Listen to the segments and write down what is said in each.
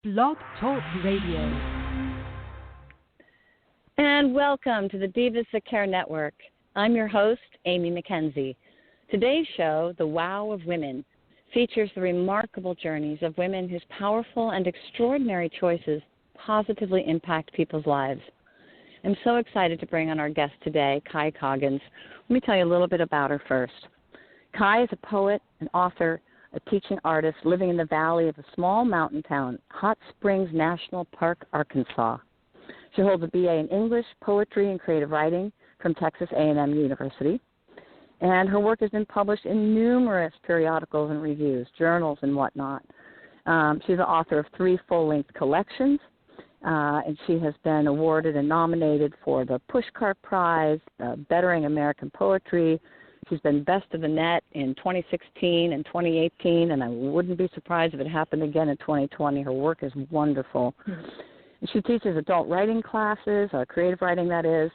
Blog Talk Radio. And welcome to the Divas That Care Network. I'm your host, Amy McKenzie. Today's show, The Wow of Women, features the remarkable journeys of women whose powerful and extraordinary choices positively impact people's lives. I'm so excited to bring on our guest today, Kai Coggins. Let me tell you a little bit about her first. Kai is a poet, an author, a teaching artist living in the valley of a small mountain town, Hot Springs National Park, Arkansas. She holds a BA in English, Poetry, and Creative Writing from Texas A&M University. And her work has been published in numerous periodicals and reviews, journals, and whatnot. She's the author of 3 full-length collections, and she has been awarded and nominated for the Pushcart Prize, Bettering American Poetry. She's been Best of the Net in 2016 and 2018, and I wouldn't be surprised if it happened again in 2020. Her work is wonderful. Mm-hmm. She teaches adult writing classes, creative writing, that is.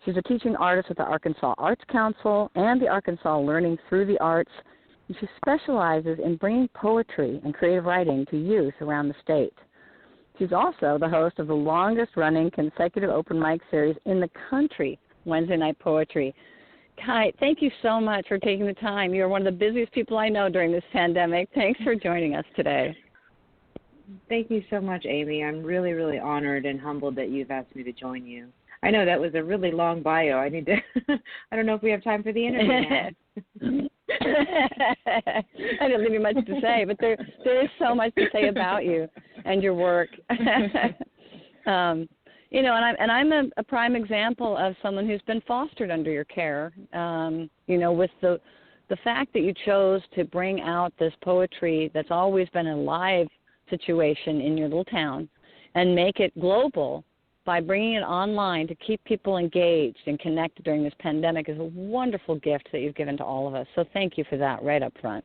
She's a teaching artist with the Arkansas Arts Council and the Arkansas Learning Through the Arts. And she specializes in bringing poetry and creative writing to youth around the state. She's also the host of the longest-running consecutive open mic series in the country, Wednesday Night Poetry. Kai, thank you so much for taking the time. You're one of the busiest people I know during this pandemic. Thanks for joining us today. Thank you so much, Amy. I'm really, really honored and humbled that you've asked me to join you. I know that was a really long bio. I don't know if we have time for the interview now. I didn't leave you much to say, but there is so much to say about you and your work. And I'm a prime example of someone who's been fostered under your care, with the fact that you chose to bring out this poetry that's always been a live situation in your little town and make it global by bringing it online to keep people engaged and connected during this pandemic is a wonderful gift that you've given to all of us. So thank you for that right up front.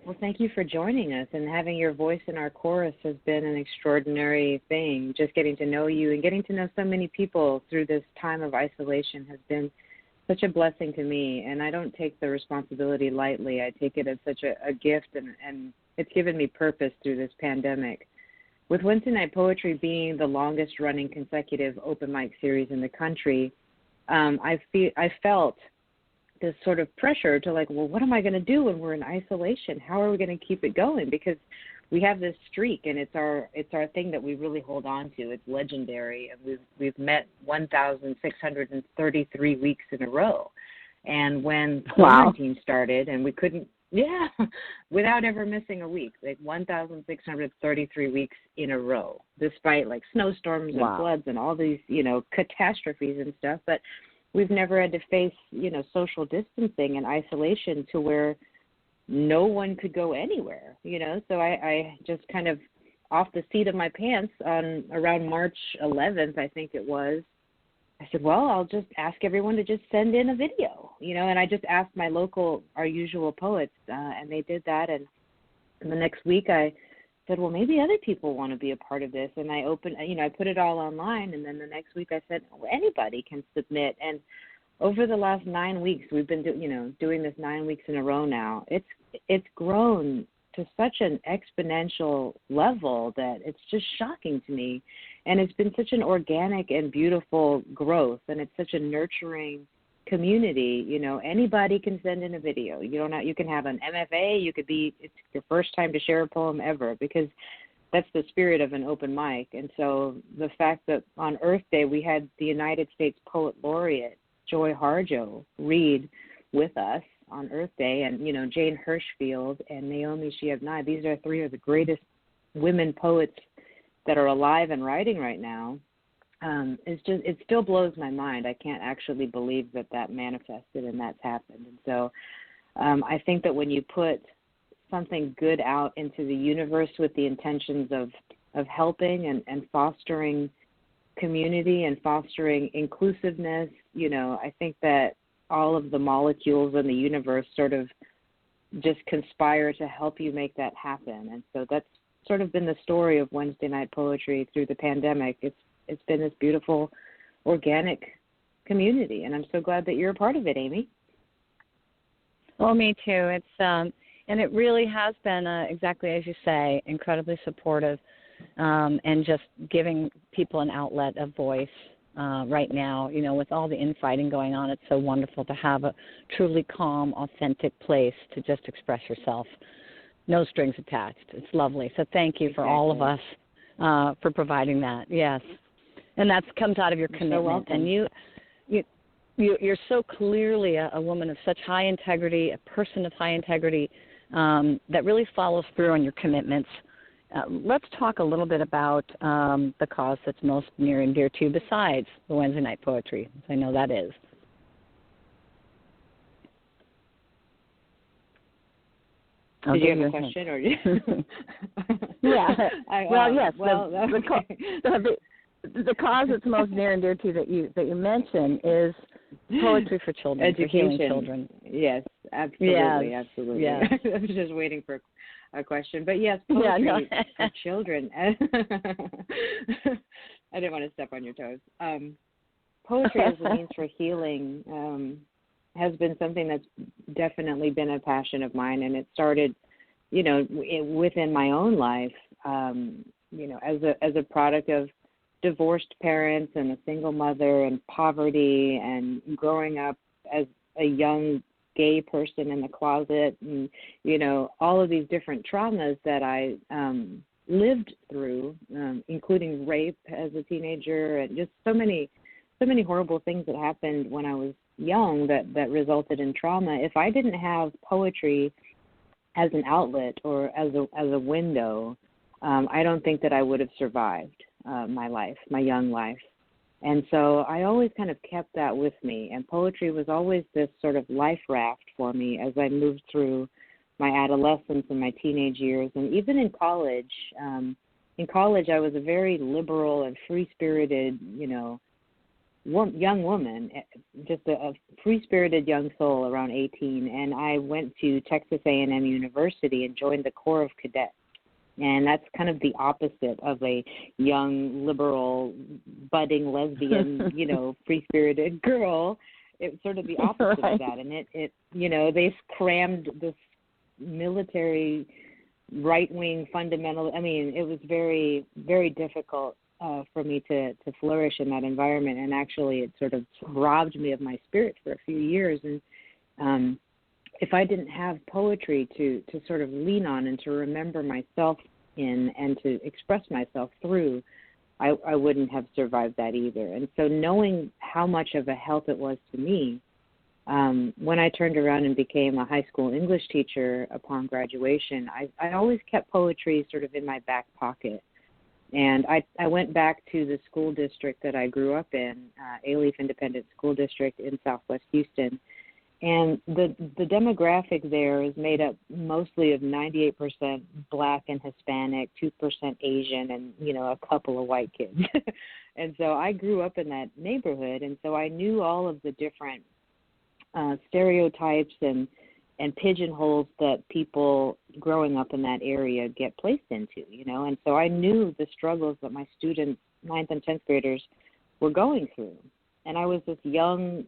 Well, thank you for joining us, and having your voice in our chorus has been an extraordinary thing. Just getting to know you and getting to know so many people through this time of isolation has been such a blessing to me, and I don't take the responsibility lightly. I take it as such a gift, and it's given me purpose through this pandemic. With Wednesday Night Poetry being the longest-running consecutive open mic series in the country, I felt this sort of pressure to what am I going to do when we're in isolation? How are we going to keep it going? Because we have this streak, and it's our thing that we really hold on to. It's legendary, and we've met 1,633 weeks in a row. And when quarantine started, and we couldn't, without ever missing a week, 1,633 weeks in a row, despite snowstorms and floods and all these catastrophes and stuff, but we've never had to face, social distancing and isolation to where no one could go anywhere, So I just kind of off the seat of my pants on around March 11th, I think it was, I said, well, I'll just ask everyone to just send in a video, and I just asked our usual poets, and they did that. And the next week I said, well, maybe other people want to be a part of this. And I I put it all online. And then the next week I said, well, anybody can submit. And over the last 9 weeks, we've been, doing this 9 weeks in a row now. It's grown to such an exponential level that it's just shocking to me. And it's been such an organic and beautiful growth. And it's such a nurturing community. Anybody can send in a video. You can have an MFA. It's your first time to share a poem ever, because that's the spirit of an open mic. And so the fact that on Earth Day we had the United States Poet Laureate Joy Harjo read with us on Earth Day, and Jane Hirschfield and Naomi Shihab Nye. These are 3 of the greatest women poets that are alive and writing right now. It still blows my mind. I can't actually believe that manifested and that's happened. And so I think that when you put something good out into the universe with the intentions of helping and fostering community and fostering inclusiveness, I think that all of the molecules in the universe sort of just conspire to help you make that happen. And so that's sort of been the story of Wednesday Night Poetry through the pandemic. It's been this beautiful, organic community, and I'm so glad that you're a part of it, Amy. Well, me too. It's And it really has been, exactly as you say, incredibly supportive, and just giving people an outlet, a voice right now. You know, with all the infighting going on, it's so wonderful to have a truly calm, authentic place to just express yourself. No strings attached. It's lovely. So thank you for all of us for providing that. Yes. And that comes out of your commitment. And you're so clearly a woman of such high integrity, a person of high integrity, that really follows through on your commitments. Let's talk a little bit about the cause that's most near and dear to you besides the Wednesday night poetry. I know that is. Did you have a question? Or yeah. Well, yes. Okay. The cause that's most near and dear to you that you mentioned is poetry for children, education. For healing children. Yes, absolutely, yes. absolutely. Yes. I was just waiting for a question, but yes, poetry for children. I didn't want to step on your toes. Poetry as a means for healing has been something that's definitely been a passion of mine, and it started, within my own life, as a product of divorced parents and a single mother and poverty and growing up as a young gay person in the closet and, all of these different traumas that I lived through, including rape as a teenager and just so many horrible things that happened when I was young that resulted in trauma. If I didn't have poetry as an outlet or as a window, I don't think that I would have survived my young life. And so I always kind of kept that with me. And poetry was always this sort of life raft for me as I moved through my adolescence and my teenage years. And even in college, I was a very liberal and free-spirited, young woman, just a free-spirited young soul around 18. And I went to Texas A&M University and joined the Corps of Cadets. And that's kind of the opposite of a young, liberal, budding lesbian, free-spirited girl. It's sort of the opposite of that. And it they crammed this military right-wing fundamental. I mean, it was very, very difficult for me to flourish in that environment. And actually it sort of robbed me of my spirit for a few years. And if I didn't have poetry to sort of lean on and to remember myself in and to express myself through, I wouldn't have survived that either. And so knowing how much of a help it was to me, when I turned around and became a high school English teacher upon graduation, I always kept poetry sort of in my back pocket. And I went back to the school district that I grew up in, Alief Independent School District in Southwest Houston. And the demographic there is made up mostly of 98% Black and Hispanic, 2% Asian, and, a couple of white kids. And so I grew up in that neighborhood, and so I knew all of the different stereotypes and pigeonholes that people growing up in that area get placed into, And so I knew the struggles that my students, 9th and 10th graders, were going through. And I was this young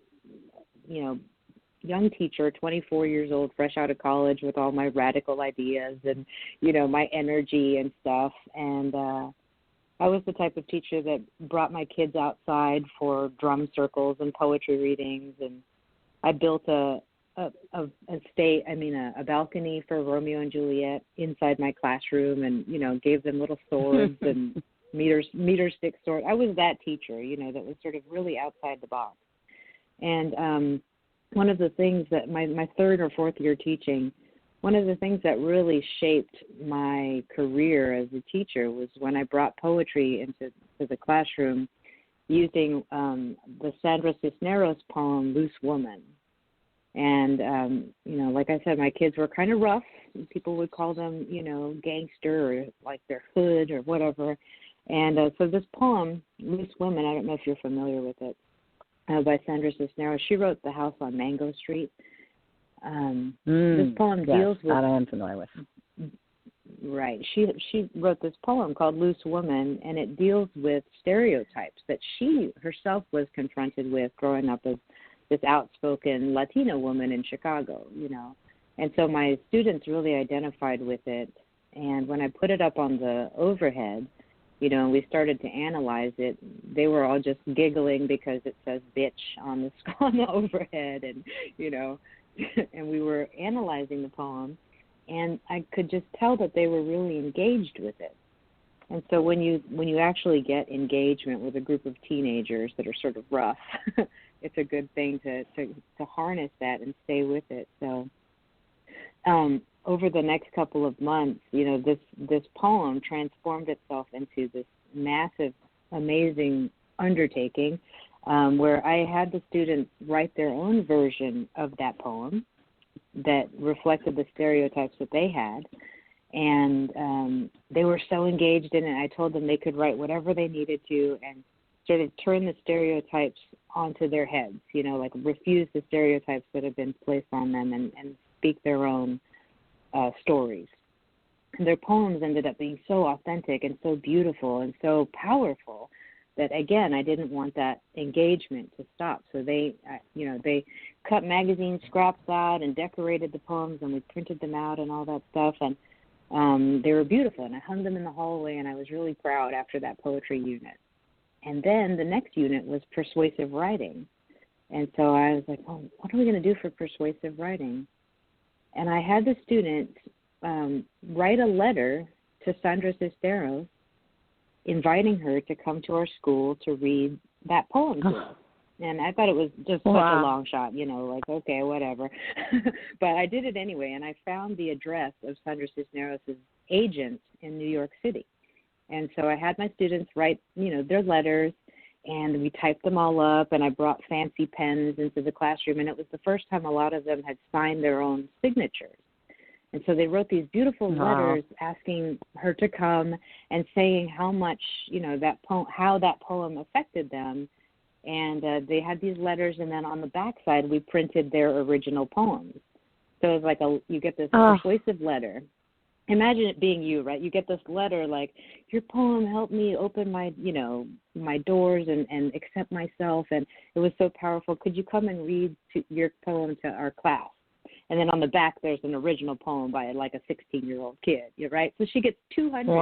teacher, 24 years old, fresh out of college with all my radical ideas and, my energy and stuff. And I was the type of teacher that brought my kids outside for drum circles and poetry readings. And I built a balcony for Romeo and Juliet inside my classroom and, gave them little swords and meter stick swords. I was that teacher, that was sort of really outside the box. And one of the things that my third or fourth year teaching, one of the things that really shaped my career as a teacher was when I brought poetry into the classroom using the Sandra Cisneros poem, Loose Woman. And, like I said, my kids were kind of rough. People would call them, gangster or like they're hood or whatever. And so this poem, Loose Woman, I don't know if you're familiar with it, by Sandra Cisneros. She wrote The House on Mango Street. This poem deals with... that I am familiar with. Right. She wrote this poem called Loose Woman, and it deals with stereotypes that she herself was confronted with growing up as this outspoken Latina woman in Chicago, And so my students really identified with it. And when I put it up on the overhead, you know, and we started to analyze it, they were all just giggling because it says bitch on the overhead, and, you know, and we were analyzing the poem, and I could just tell that they were really engaged with it. And so when you actually get engagement with a group of teenagers that are sort of rough, it's a good thing to harness that and stay with it. So over the next couple of months, you know, this poem transformed itself into this massive, amazing undertaking where I had the students write their own version of that poem that reflected the stereotypes that they had. And they were so engaged in it. I told them they could write whatever they needed to and sort of turn the stereotypes onto their heads, you know, like refuse the stereotypes that have been placed on them and speak their own stories. And their poems ended up being so authentic and so beautiful and so powerful that, again, I didn't want that engagement to stop. So they cut magazine scraps out and decorated the poems, and we printed them out and all that stuff. And they were beautiful, and I hung them in the hallway, and I was really proud after that poetry unit. And then the next unit was persuasive writing. And so I was like, oh, what are we going to do for persuasive writing? And I had the students write a letter to Sandra Cisneros inviting her to come to our school to read that poem to us. And I thought it was just such a long shot, you know, like, okay, whatever. But I did it anyway, and I found the address of Sandra Cisneros' agent in New York City. And so I had my students write, you know, their letters, and we typed them all up, and I brought fancy pens into the classroom, and it was the first time a lot of them had signed their own signatures. And so they wrote these beautiful letters asking her to come and saying how much, you know, how that poem affected them. And they had these letters, and then on the back side we printed their original poems. So it was like you get this persuasive letter. Imagine it being you, right? You get this letter like, your poem helped me open my, you know, my doors and accept myself, and it was so powerful. Could you come and read your poem to our class? And then on the back there's an original poem by like a 16-year-old kid, right? So she gets 200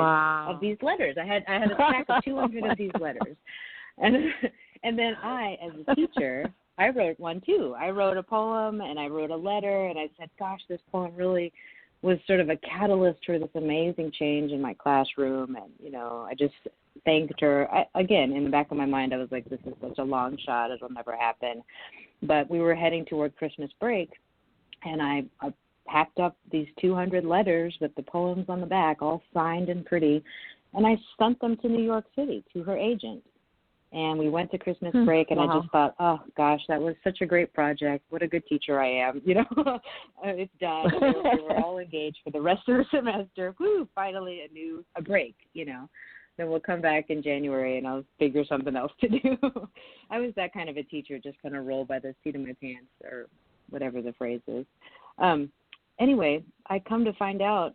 of these letters. I had a stack of 200 of these letters. And then I, as a teacher, I wrote one too. I wrote a poem and I wrote a letter, and I said, gosh, this poem really was sort of a catalyst for this amazing change in my classroom. And, you know, I just thanked her. Again, in the back of my mind, I was like, this is such a long shot. It'll never happen. But we were heading toward Christmas break, and I packed up these 200 letters with the poems on the back, all signed and pretty, and I sent them to New York City to her agent. And we went to Christmas break, and I just thought, oh, gosh, that was such a great project. What a good teacher I am. You know, it's done. We were all engaged for the rest of the semester. Woo, finally a break, you know. Then we'll come back in January, and I'll figure something else to do. I was that kind of a teacher, just kind of roll by the seat of my pants, or whatever the phrase is. Anyway, I come to find out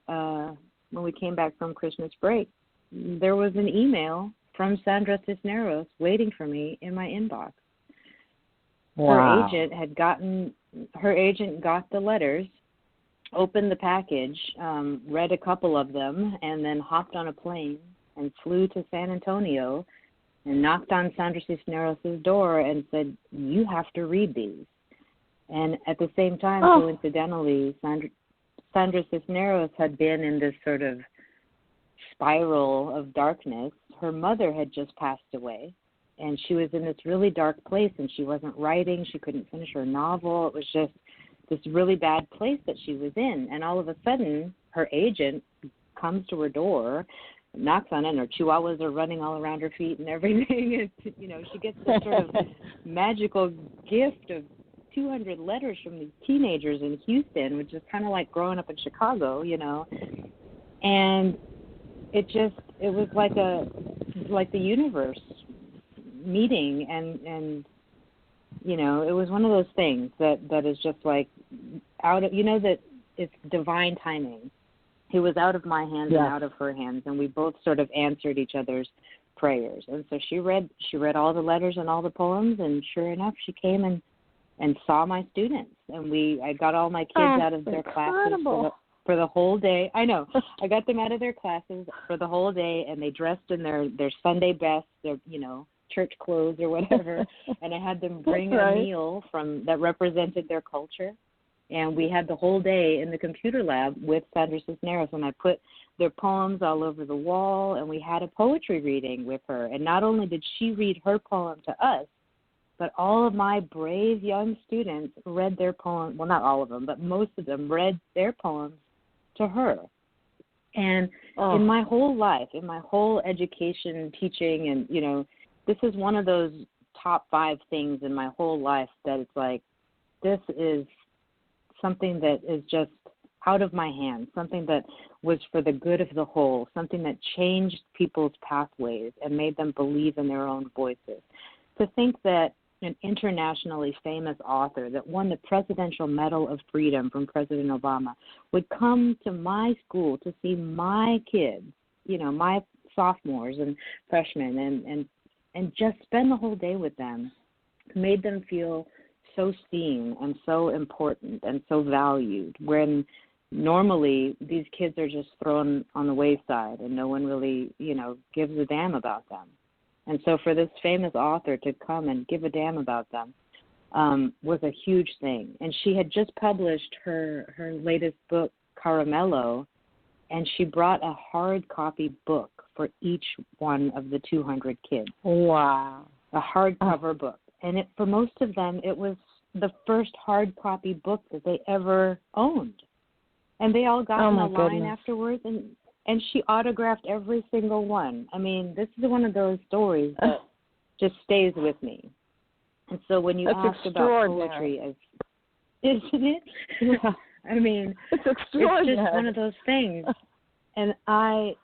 when we came back from Christmas break, there was an email from Sandra Cisneros waiting for me in my inbox. Wow. Her agent got the letters, opened the package, read a couple of them, and then hopped on a plane and flew to San Antonio and knocked on Sandra Cisneros' door and said, you have to read these. And at the same time, coincidentally, Sandra Cisneros had been in this sort of spiral of darkness. Her mother had just passed away, and she was in this really dark place, and she wasn't writing. She couldn't finish her novel. It was just this really bad place that she was in. And all of a sudden, her agent comes to her door, knocks on it, and her chihuahuas are running all around her feet and everything. And, you know, she gets this sort of magical gift of 200 letters from these teenagers in Houston, which is kind of like growing up in Chicago, you know. And it was like the universe meeting, and you know, it was one of those things that is just like out of, you know, that it's divine timing. It was out of my hands and out of her hands, and we both sort of answered each other's prayers. And so she read all the letters and all the poems, and sure enough, she came and saw my students and I got all my kids out of their classes for the whole day. I know. I got them out of their classes for the whole day, and they dressed in their Sunday best, their, church clothes or whatever, and I had them bring a meal that represented their culture. And we had the whole day in the computer lab with Sandra Cisneros, and I put their poems all over the wall, and we had a poetry reading with her. And not only did she read her poem to us, but all of my brave young students read their poems. Well, not all of them, but most of them read their poems to her. And in my whole life, in my whole education, teaching, and, this is one of those top 5 things in my whole life that it's like, this is something that is just out of my hands, something that was for the good of the whole, something that changed people's pathways and made them believe in their own voices. To think that an internationally famous author that won the Presidential Medal of Freedom from President Obama would come to my school to see my kids, my sophomores and freshmen, and just spend the whole day with them, made them feel so seen and so important and so valued, when normally these kids are just thrown on the wayside and no one really, gives a damn about them. And so for this famous author to come and give a damn about them was a huge thing. And she had just published her latest book, Caramello, and she brought a hard copy book for each one of the 200 kids. Wow. A hardcover book. And for most of them, it was the first hard copy book that they ever owned. And they all got in a line afterwards, and she autographed every single one. I mean, this is one of those stories that just stays with me. And so when you ask about poetry, isn't it? Yeah. I mean, it's extraordinary. It's just one of those things. And I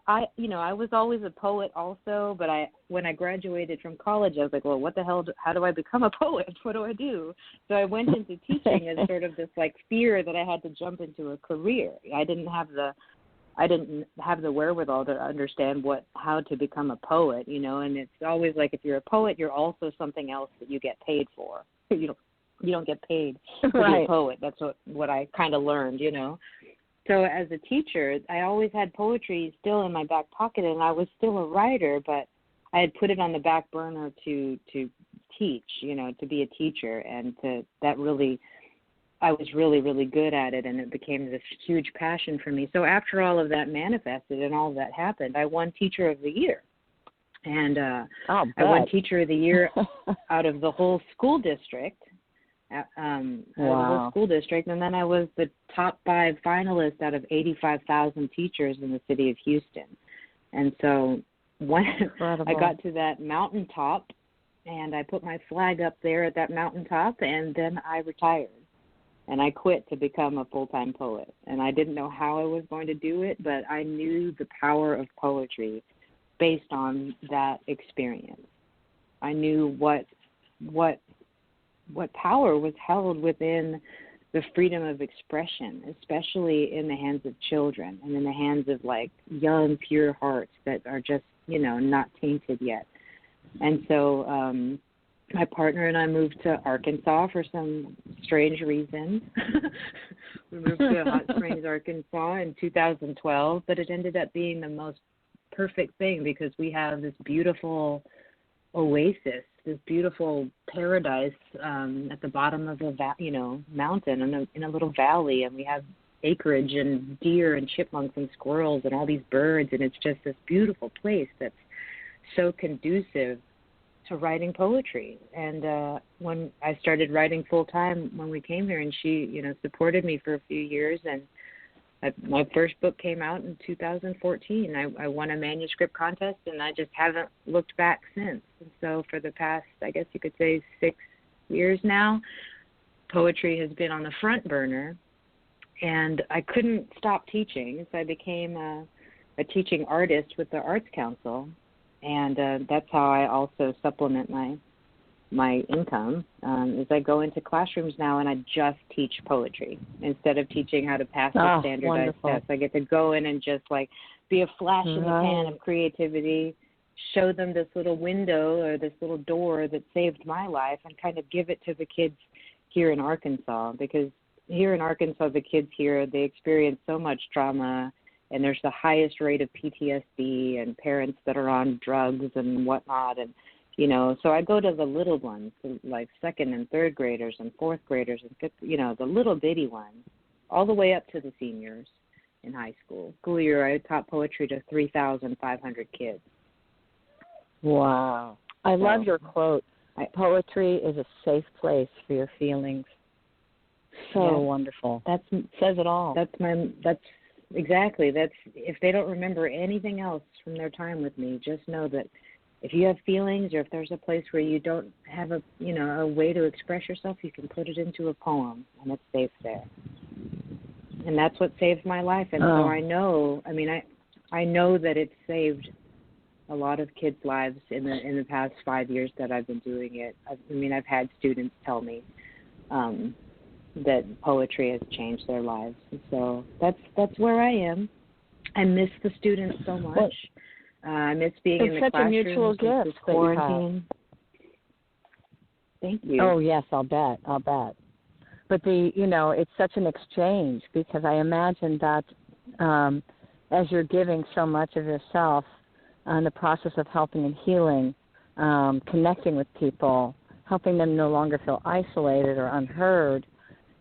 was always a poet also, but when I graduated from college, I was like, well, what the hell, how do I become a poet? What do I do? So I went into teaching as sort of this like fear that I had to jump into a career. I didn't have the wherewithal to understand how to become a poet, and it's always like, if you're a poet, you're also something else that you get paid for. You don't get paid to be a poet. That's what I kind of learned, So as a teacher, I always had poetry still in my back pocket, and I was still a writer, but I had put it on the back burner to teach, to be a teacher, and I was really, really good at it, and it became this huge passion for me. So after all of that manifested and all of that happened, I won Teacher of the Year. And I won Teacher of the Year out of the whole school district. The whole school district, and then I was the top 5 finalists out of 85,000 teachers in the city of Houston. And so when I got to that mountaintop, and I put my flag up there at that mountaintop, and then I retired, and I quit to become a full-time poet. And I didn't know how I was going to do it, but I knew the power of poetry based on that experience. I knew what power was held within the freedom of expression, especially in the hands of children and in the hands of like young, pure hearts that are just, not tainted yet. And so my partner and I moved to Arkansas for some strange reason. We moved to Hot Springs, Arkansas in 2012, but it ended up being the most perfect thing because we have this beautiful oasis, this beautiful paradise at the bottom of a mountain in a little valley, and we have acreage and deer and chipmunks and squirrels and all these birds, and it's just this beautiful place that's so conducive to writing poetry. And when I started writing full time when we came here, and she supported me for a few years, and my first book came out in 2014. I won a manuscript contest, and I just haven't looked back since. And so for the past, I guess you could say, 6 years now, poetry has been on the front burner, and I couldn't stop teaching. So I became a teaching artist with the Arts Council, and that's how I also supplement my income, is I go into classrooms now and I just teach poetry. Instead of teaching how to pass the standardized tests, I get to go in and just like be a flash in the pan of creativity, show them this little window or this little door that saved my life, and kind of give it to the kids here in Arkansas, because here in Arkansas, the kids here, they experience so much trauma, and there's the highest rate of PTSD and parents that are on drugs and whatnot. And, you know, so I go to the little ones, like second and third graders and fourth graders and fifth, you know, the little bitty ones, all the way up to the seniors in high school. School year, I taught poetry to 3,500 kids. Wow. I love your quote. Poetry is a safe place for your feelings. So wonderful. That says it all. That's if they don't remember anything else from their time with me, just know that if you have feelings, or if there's a place where you don't have a way to express yourself, you can put it into a poem, and it's safe there. And that's what saved my life. And so I know that it's saved a lot of kids' lives in the past 5 years that I've been doing it. I've had students tell me that poetry has changed their lives. And so that's where I am. I miss the students so much. I miss being in the classroom. It's such a mutual gift. Quarantine. Thank you. Oh yes, I'll bet. But it's such an exchange, because I imagine that as you're giving so much of yourself in the process of helping and healing, connecting with people, helping them no longer feel isolated or unheard,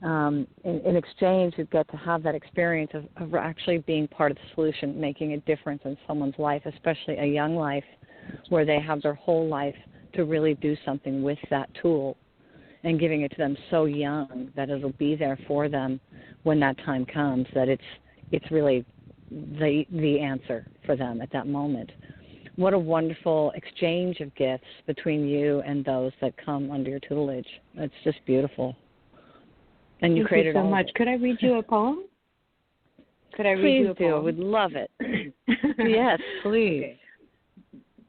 in exchange, you get to have that experience of actually being part of the solution, making a difference in someone's life, especially a young life where they have their whole life to really do something with that tool, and giving it to them so young that it'll be there for them when that time comes, that it's really the answer for them at that moment. What a wonderful exchange of gifts between you and those that come under your tutelage. It's just beautiful. And you created so much. Could I read you a poem? Please do. I would love it. Yes, please. Okay.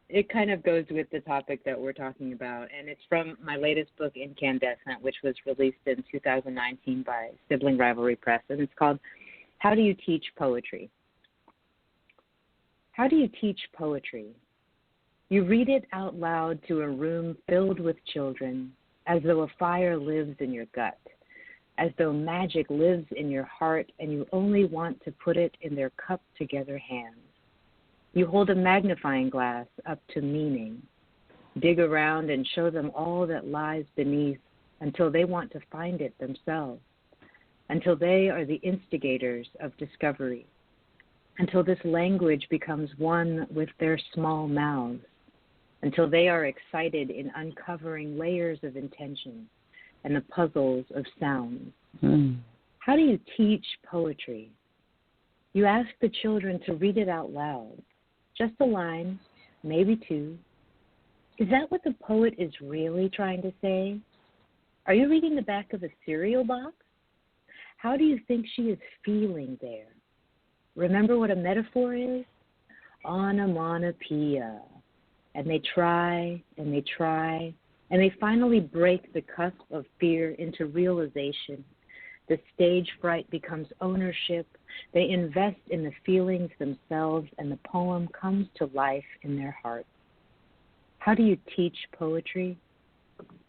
It kind of goes with the topic that we're talking about, and it's from my latest book, Incandescent, which was released in 2019 by Sibling Rivalry Press, and it's called How Do You Teach Poetry? How do you teach poetry? You read it out loud to a room filled with children, as though a fire lives in your gut, as though magic lives in your heart, and you only want to put it in their cupped-together hands. You hold a magnifying glass up to meaning, dig around and show them all that lies beneath until they want to find it themselves, until they are the instigators of discovery, until this language becomes one with their small mouths, until they are excited in uncovering layers of intention and the puzzles of sound. How do you teach poetry? You ask the children to read it out loud. Just a line, maybe two. Is that what the poet is really trying to say? Are you reading the back of a cereal box? How do you think she is feeling there? Remember what a metaphor is? Onomatopoeia. And they try, and they try, and they finally break the cusp of fear into realization. The stage fright becomes ownership. They invest in the feelings themselves, and the poem comes to life in their hearts. How do you teach poetry?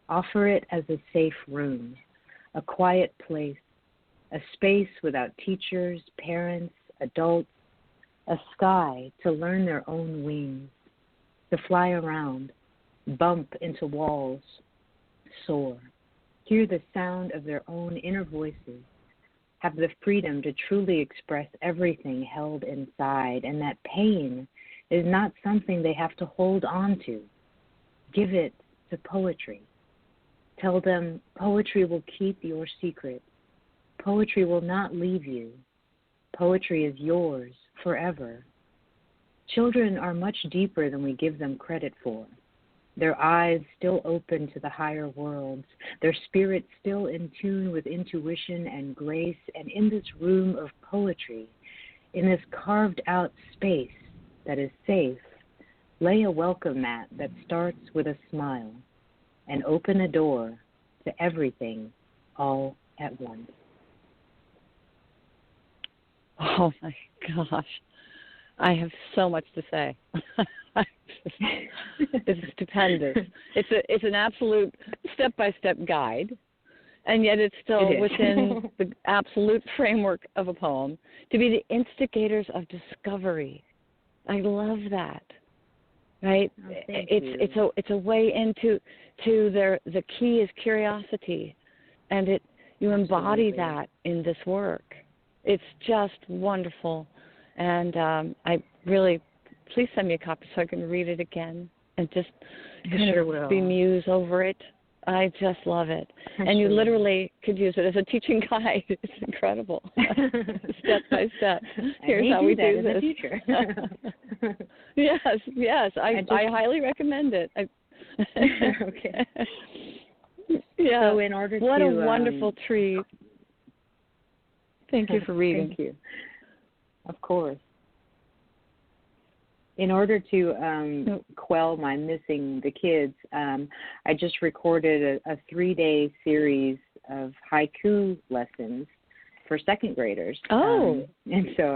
Offer it as a safe room, a quiet place, a space without teachers, parents, adults, a sky to learn their own wings, to fly around, bump into walls, soar, hear the sound of their own inner voices, have the freedom to truly express everything held inside, and that pain is not something they have to hold on to. Give it to poetry. Tell them poetry will keep your secret. Poetry will not leave you. Poetry is yours forever. Children are much deeper than we give them credit for. Their eyes still open to the higher worlds, their spirits still in tune with intuition and grace, and in this room of poetry, in this carved-out space that is safe, lay a welcome mat that starts with a smile, and open a door to everything all at once. Oh, my gosh. I have so much to say. It's stupendous. It's an absolute step-by-step guide and yet it's still within the absolute framework of a poem, to be the instigators of discovery. I love that. Right? Oh, it's a way into the key is curiosity, and you embody that in this work. It's just wonderful, and I really, please send me a copy so I can read it again and just bemuse over it. I just love it. And you literally could use it as a teaching guide. It's incredible. Step by step. Here's how we do this. Yes. I highly recommend it. Okay. Yeah. So in order what a wonderful treat. Thank you for reading. Thank you. Of course. In order to quell my missing the kids, I just recorded a 3-day series of haiku lessons for second graders. Oh. And so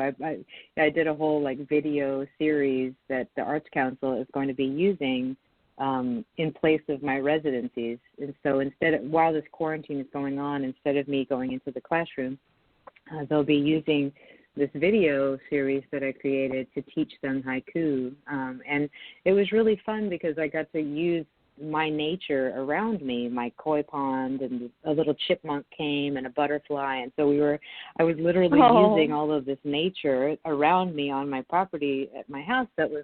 I did a whole video series that the Arts Council is going to be using in place of my residencies. And so while this quarantine is going on, instead of me going into the classroom, they'll be using this video series that I created to teach them haiku. And it was really fun because I got to use my nature around me, my koi pond, and a little chipmunk came and a butterfly. And so I was literally using all of this nature around me on my property at my house that was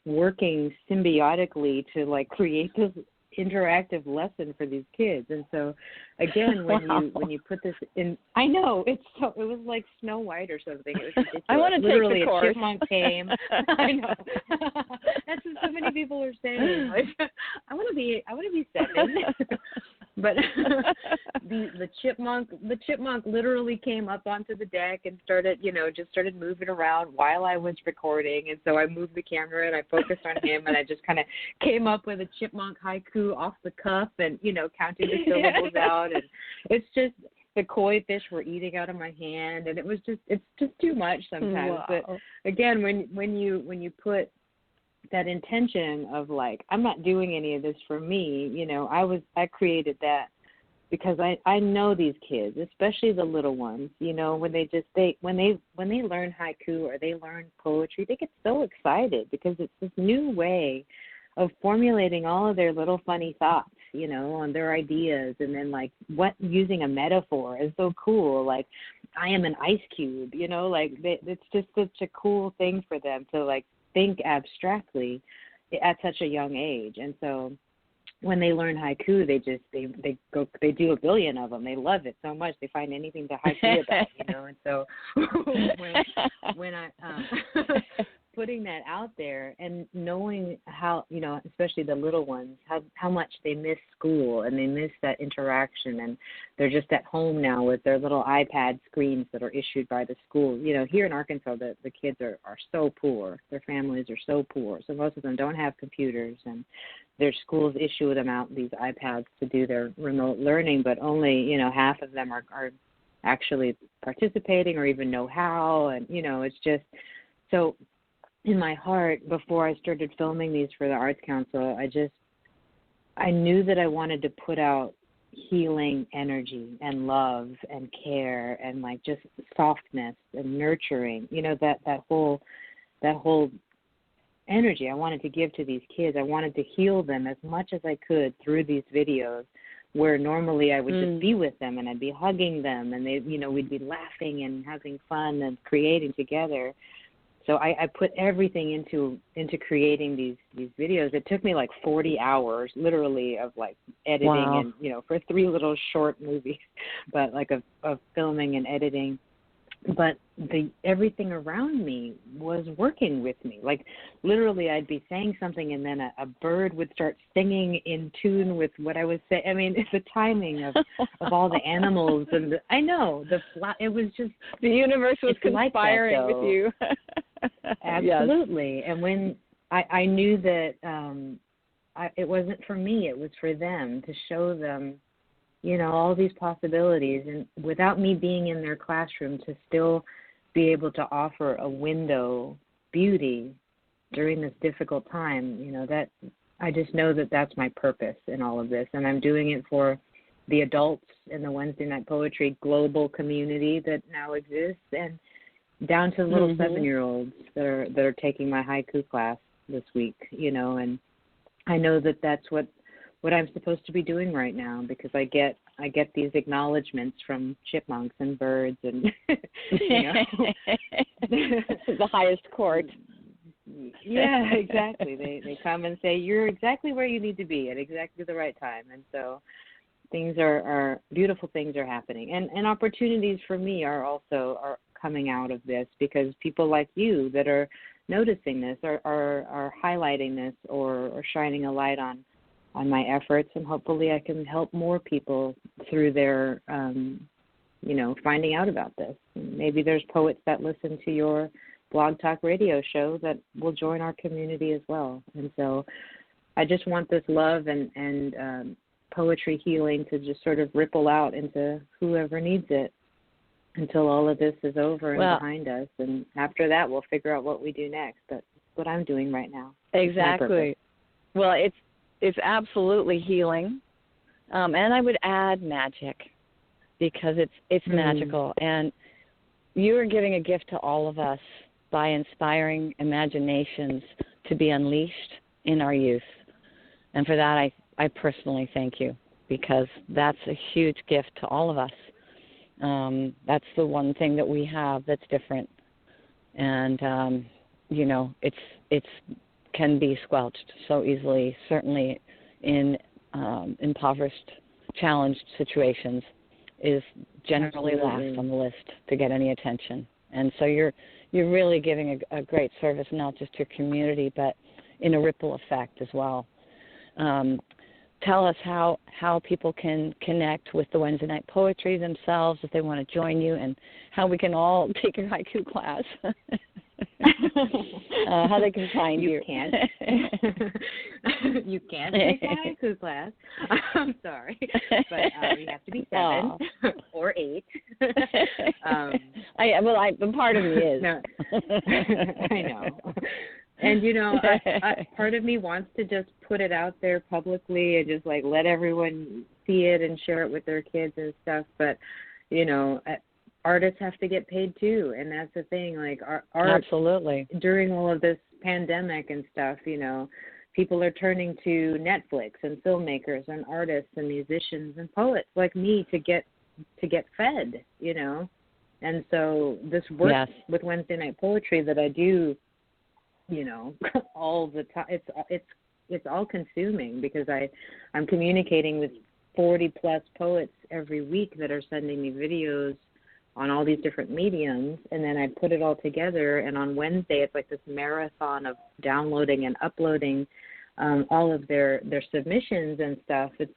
working symbiotically to create this interactive lesson for these kids. And so again, when you put this in, I know it was like Snow White or something. It was ridiculous. I want to literally take the course. A chipmunk came. I know. That's what so many people are saying. I want to be 7. But the chipmunk literally came up onto the deck and started moving around while I was recording. And so I moved the camera and I focused on him, and I just kind of came up with a chipmunk haiku off the cuff and counting the syllables out. And it's just the koi fish were eating out of my hand, and it's just too much sometimes. Wow. But again, when you put that intention of I'm not doing any of this for me, I created that because I know these kids, especially the little ones, when they learn haiku or they learn poetry, they get so excited because it's this new way of formulating all of their little funny thoughts, on their ideas, and then using a metaphor is so cool. I am an ice cube, it's just such a cool thing for them to think abstractly at such a young age. And so when they learn haiku, they do a billion of them. They love it so much they find anything to haiku about, And so when I putting that out there and knowing how, especially the little ones, how much they miss school and they miss that interaction, and they're just at home now with their little iPad screens that are issued by the school. Here in Arkansas, the kids are so poor. Their families are so poor. So most of them don't have computers, and their schools issue them out these iPads to do their remote learning, but only, half of them are actually participating or even know how. And, it's just so in my heart, before I started filming these for the Arts Council, I knew that I wanted to put out healing energy and love and care and just softness and nurturing, that whole energy I wanted to give to these kids. I wanted to heal them as much as I could through these videos, where normally I would just be with them and I'd be hugging them, and we'd be laughing and having fun and creating together. So I put everything into creating these videos. It took me 40 hours, literally, of editing. Wow. And for 3 little short movies, but of filming and editing. But everything around me was working with me. Literally, I'd be saying something, and then a bird would start singing in tune with what I was saying. I mean, it's the timing of all the animals, and it was just the universe was conspiring with you. Absolutely. Yes. And when I knew that it wasn't for me, it was for them, to show them, all these possibilities, and without me being in their classroom, to still be able to offer a window beauty during this difficult time, that I just know that that's my purpose in all of this. And I'm doing it for the adults in the Wednesday Night Poetry global community that now exists, and down to the little 7-year-olds that are taking my haiku class this week, and I know that that's what I'm supposed to be doing right now, because I get these acknowledgments from chipmunks and birds and the highest court. Yeah, exactly. They come and say, you're exactly where you need to be at exactly the right time. And so things are beautiful things are happening. And opportunities for me are coming out of this, because people like you that are noticing this are highlighting this or shining a light on my efforts, and hopefully I can help more people through their finding out about this. Maybe there's poets that listen to your Blog Talk Radio show that will join our community as well. And so I just want this love and poetry healing to just sort of ripple out into whoever needs it until all of this is over and behind us. And after that, we'll figure out what we do next. That's what I'm doing right now. Exactly. Well, it's absolutely healing. And I would add magic, because it's magical. And you are giving a gift to all of us by inspiring imaginations to be unleashed in our youth. And for that, I personally thank you, because that's a huge gift to all of us. That's the one thing that we have that's different. And, it's can be squelched so easily, certainly in impoverished, challenged situations, is generally last on the list to get any attention. And so you're really giving a great service, not just to your community, but in a ripple effect as well. Tell us how people can connect with the Wednesday Night Poetry themselves if they want to join you, and how we can all take your haiku class. How they can find you. You can take my haiku class. I'm sorry, but you have to be 7 or 8. Part of me is. No, I know. And, part of me wants to just put it out there publicly and just, let everyone see it and share it with their kids and stuff. But, artists have to get paid, too. And that's the thing. Art, absolutely. During all of this pandemic and stuff, people are turning to Netflix and filmmakers and artists and musicians and poets like me to get fed, And so this work with Wednesday Night Poetry that I do, all the time, it's all consuming, because I'm communicating with 40 plus poets every week that are sending me videos on all these different mediums, and then I put it all together, and on Wednesday it's like this marathon of downloading and uploading all of their submissions and stuff. It's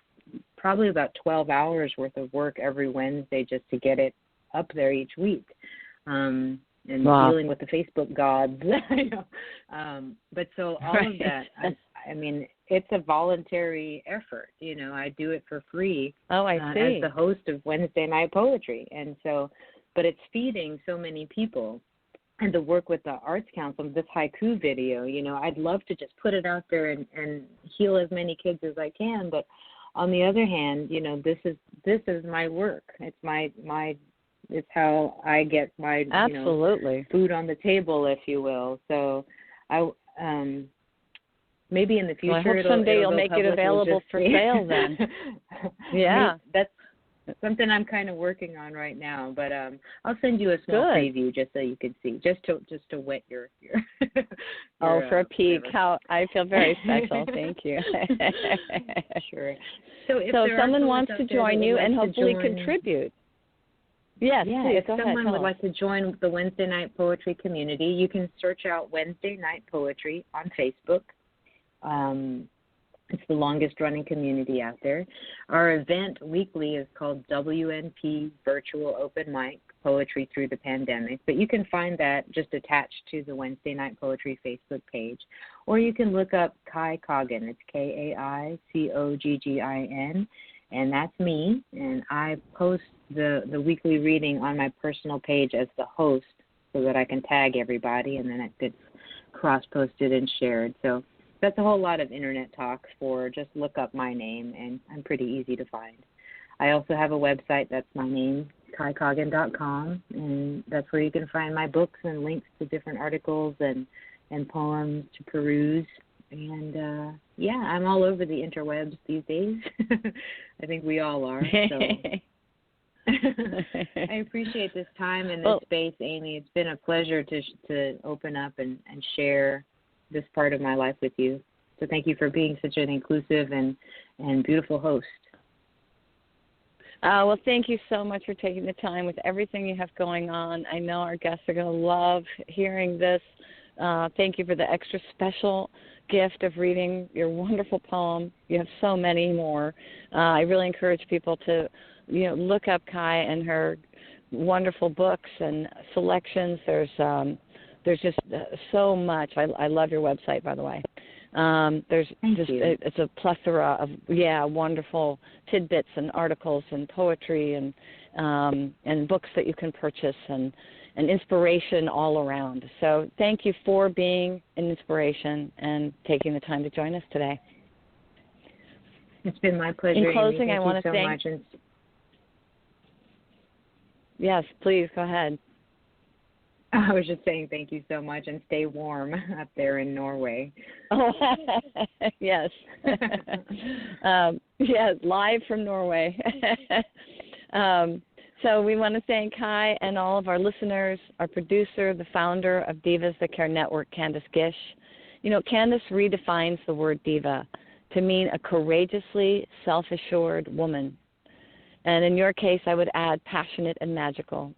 probably about 12 hours worth of work every Wednesday just to get it up there each week. And dealing with the Facebook gods, but so all of that, I mean, it's a voluntary effort. I do it for free. Oh, I see. As the host of Wednesday Night Poetry, and so, but it's feeding so many people. And to work with the Arts Council, this haiku video, I'd love to just put it out there and heal as many kids as I can. But on the other hand, this is my work. It's my it's how I get my absolutely food on the table, if you will. So I maybe in the future, well, I hope someday you'll make it available for sale then. Yeah, that's something I'm kind of working on right now. But I'll send you a small preview just so you can see, just to whet your for a peek. How I feel very special. Thank you. Sure. So if someone wants to join you and hopefully contribute. Yes, please, if someone would like to join the Wednesday Night Poetry community, you can search out Wednesday Night Poetry on Facebook. It's the longest running community out there. Our event weekly is called WNP Virtual Open Mic Poetry Through the Pandemic, but you can find that just attached to the Wednesday Night Poetry Facebook page. Or you can look up Kai Coggin. It's Kaicoggin, and that's me, and I post the weekly reading on my personal page as the host so that I can tag everybody, and then it gets cross-posted and shared. So that's a whole lot of internet talk for just look up my name, and I'm pretty easy to find. I also have a website. That's my name, KaiCoggin.com, and that's where you can find my books and links to different articles and poems to peruse. And, yeah, I'm all over the interwebs these days. I think we all are. So I appreciate this time and this space, Amy. It's been a pleasure to open up and share this part of my life with you. So thank you for being such an inclusive and beautiful host. Well, thank you so much for taking the time with everything you have going on. I know our guests are going to love hearing this. Thank you for the extra special gift of reading your wonderful poem. You have so many more. I really encourage people to, look up Kai and her wonderful books and selections. There's just so much. I love your website, by the way. It's a plethora of wonderful tidbits and articles and poetry and books that you can purchase and inspiration all around. So thank you for being an inspiration and taking the time to join us today. It's been my pleasure. In closing, Amy, I want to thank. Yes, please go ahead. I was just saying thank you so much, and stay warm up there in Norway. Oh, yes. Yes, live from Norway. So we want to thank Kai and all of our listeners, our producer, the founder of Divas That Care Network, Candace Gish. Candace redefines the word diva to mean a courageously self-assured woman. And in your case, I would add passionate and magical.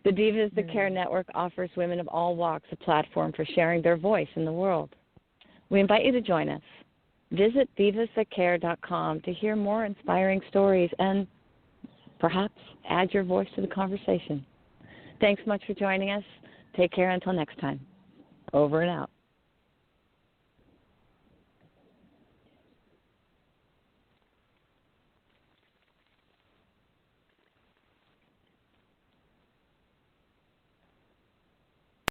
The Divas That Care Network offers women of all walks a platform for sharing their voice in the world. We invite you to join us. Visit divasthatcare.com to hear more inspiring stories and perhaps add your voice to the conversation. Thanks much for joining us. Take care until next time. Over and out.